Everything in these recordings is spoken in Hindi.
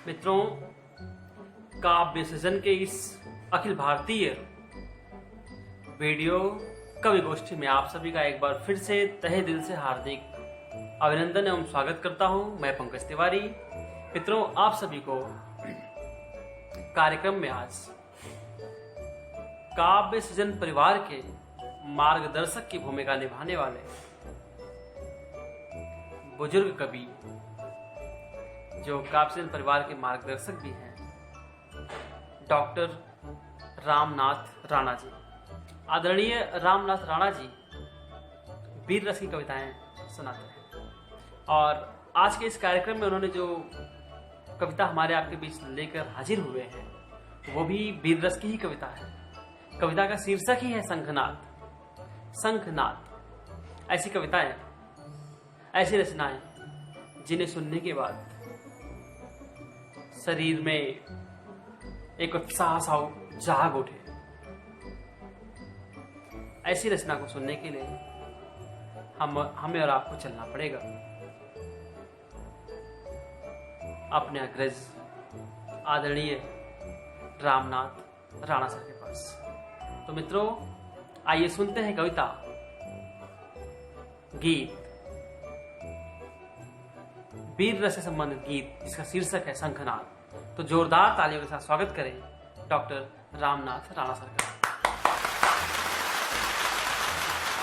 मित्रों, काव्य सृजन के इस अखिल भारतीय वीडियो कवि गोष्ठी में आप सभी का एक बार फिर से तहे दिल से हार्दिक अभिनंदन एवं स्वागत करता हूं। मैं पंकज तिवारी। मित्रों, आप सभी को कार्यक्रम में आज काव्य सृजन परिवार के मार्गदर्शक की भूमिका निभाने वाले बुजुर्ग कवि, जो काव्य सृजन परिवार के मार्गदर्शक भी हैं, डॉक्टर रामनाथ राणा जी। आदरणीय रामनाथ राणा जी वीर रस की कविताएं सुनाते हैं और आज के इस कार्यक्रम में उन्होंने जो कविता हमारे आपके बीच लेकर हाजिर हुए हैं वो भी वीर रस की ही कविता है। कविता का शीर्षक ही है शंखनाद। शंखनाद ऐसी कविताएं, ऐसी रचनाएं जिन्हें सुनने के बाद शरीर में एक उत्साह सा जाग उठे। ऐसी रचना को सुनने के लिए हमें और आपको चलना पड़ेगा अपने अग्रज आदरणीय रामनाथ राणा सर के पास। तो मित्रों, आइए सुनते हैं कविता गीत, वीर रस से संबंधित गीत, जिसका शीर्षक है शंखनाद। तो जोरदार तालियों के साथ स्वागत करें डॉक्टर रामनाथ राणा सर का।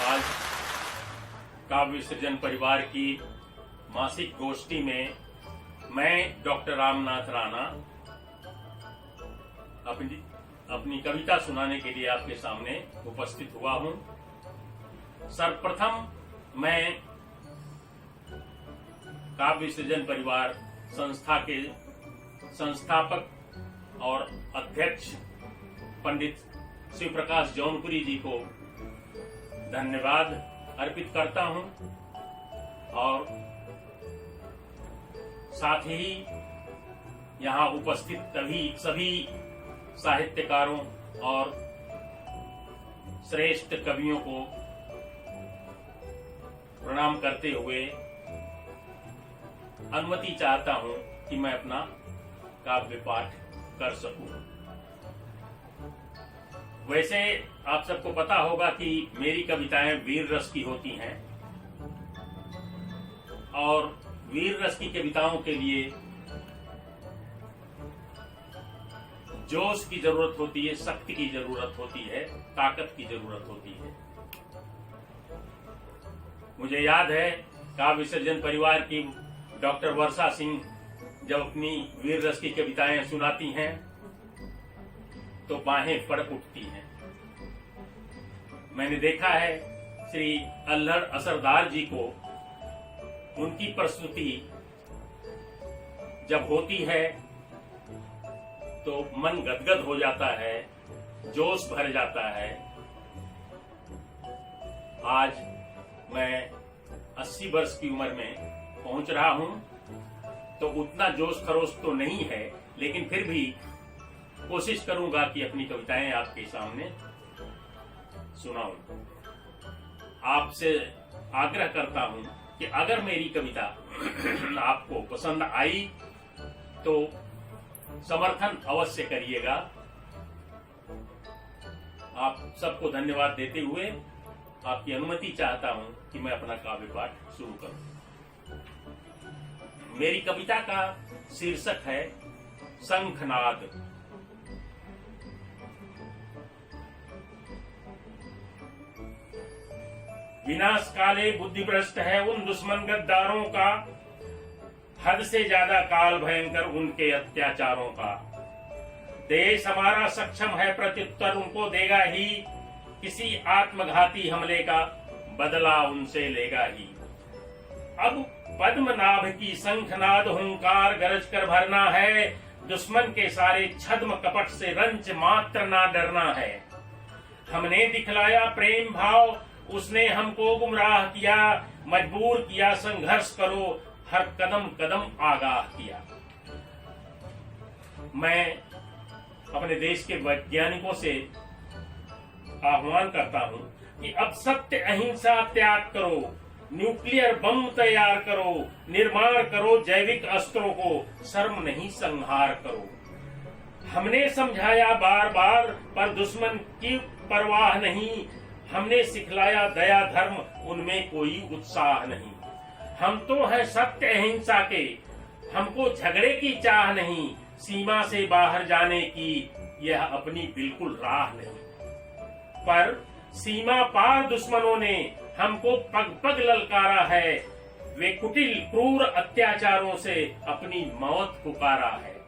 आज काव्य सृजन परिवार की मासिक गोष्ठी में मैं डॉक्टर रामनाथ राणा अपनी कविता सुनाने के लिए आपके सामने उपस्थित हुआ हूं। सर्वप्रथम मैं काव्य सृजन परिवार संस्था के संस्थापक और अध्यक्ष पंडित शिव प्रकाश जौनपुरी जी को धन्यवाद अर्पित करता हूं और साथ ही यहां उपस्थित सभी साहित्यकारों और श्रेष्ठ कवियों को प्रणाम करते हुए अनुमति चाहता हूं कि मैं अपना काव्य पाठ कर सकूं। वैसे आप सबको पता होगा कि मेरी कविताएं वीर रस की होती हैं और वीर रस की कविताओं के लिए जोश की जरूरत होती है, शक्ति की जरूरत होती है, ताकत की जरूरत होती है। मुझे याद है काव्य सृजन परिवार की डॉक्टर वर्षा सिंह जब अपनी वीर रस की कविताएं सुनाती हैं तो बाहें फड़क उठती हैं। मैंने देखा है श्री अल्हड़ असरदार जी को उनकी प्रस्तुति जब होती है तो मन गदगद हो जाता है, जोश भर जाता है। आज मैं 80 वर्ष की उम्र में पहुंच रहा हूं तो उतना जोश खरोश तो नहीं है, लेकिन फिर भी कोशिश करूंगा कि अपनी कविताएं आपके सामने सुनाऊं। आपसे आग्रह करता हूं कि अगर मेरी कविता आपको पसंद आई तो समर्थन अवश्य करिएगा। आप सबको धन्यवाद देते हुए आपकी अनुमति चाहता हूं कि मैं अपना काव्य पाठ शुरू करूं। मेरी कविता का शीर्षक है शंखनाद। विनाश काले बुद्धि भ्रष्ट है उन दुश्मन गद्दारों का, हद से ज्यादा काल भयंकर उनके अत्याचारों का। देश हमारा सक्षम है प्रत्युत्तर उनको देगा ही, किसी आत्मघाती हमले का बदला उनसे लेगा ही। अब पद्मनाभ की शंखनाद हुंकार गरज कर भरना है, दुश्मन के सारे छद्म कपट से रंच मात्र ना डरना है। हमने दिखलाया प्रेम भाव, उसने हमको गुमराह किया, मजबूर किया संघर्ष करो, हर कदम कदम आगाह किया। मैं अपने देश के वैज्ञानिकों से आह्वान करता हूं कि अब सत्य अहिंसा त्याग करो, न्यूक्लियर बम तैयार करो, निर्माण करो जैविक अस्त्रों को, शर्म नहीं संहार करो। हमने समझाया बार बार पर दुश्मन की परवाह नहीं, हमने सिखलाया दया धर्म उनमें कोई उत्साह नहीं। हम तो हैं सत्य अहिंसा के, हमको झगड़े की चाह नहीं, सीमा से बाहर जाने की यह अपनी बिल्कुल राह नहीं। पर सीमा पार दुश्मनों ने हमको पग पग ललकारा है, वे कुटिल क्रूर अत्याचारों से अपनी मौत पुकारा है।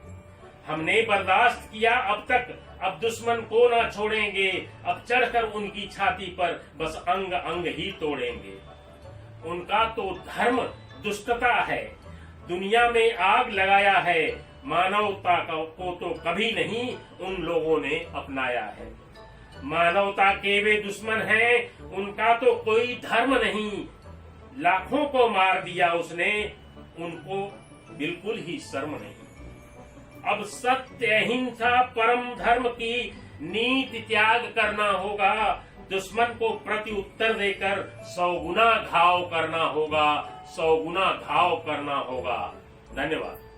हमने बर्दाश्त किया अब तक, अब दुश्मन को ना छोड़ेंगे, अब चढ़कर उनकी छाती पर बस अंग अंग ही तोड़ेंगे। उनका तो धर्म दुष्टता है, दुनिया में आग लगाया है, मानवता को तो कभी नहीं उन लोगों ने अपनाया है। मानवता के वे दुश्मन हैं, उनका तो कोई धर्म नहीं, लाखों को मार दिया उसने, उनको बिल्कुल ही शर्म नहीं। अब सत्य अहिंसा परम धर्म की नीति त्याग करना होगा, दुश्मन को प्रति उत्तर देकर 100 गुना घाव करना होगा, 100 गुना घाव करना होगा। धन्यवाद।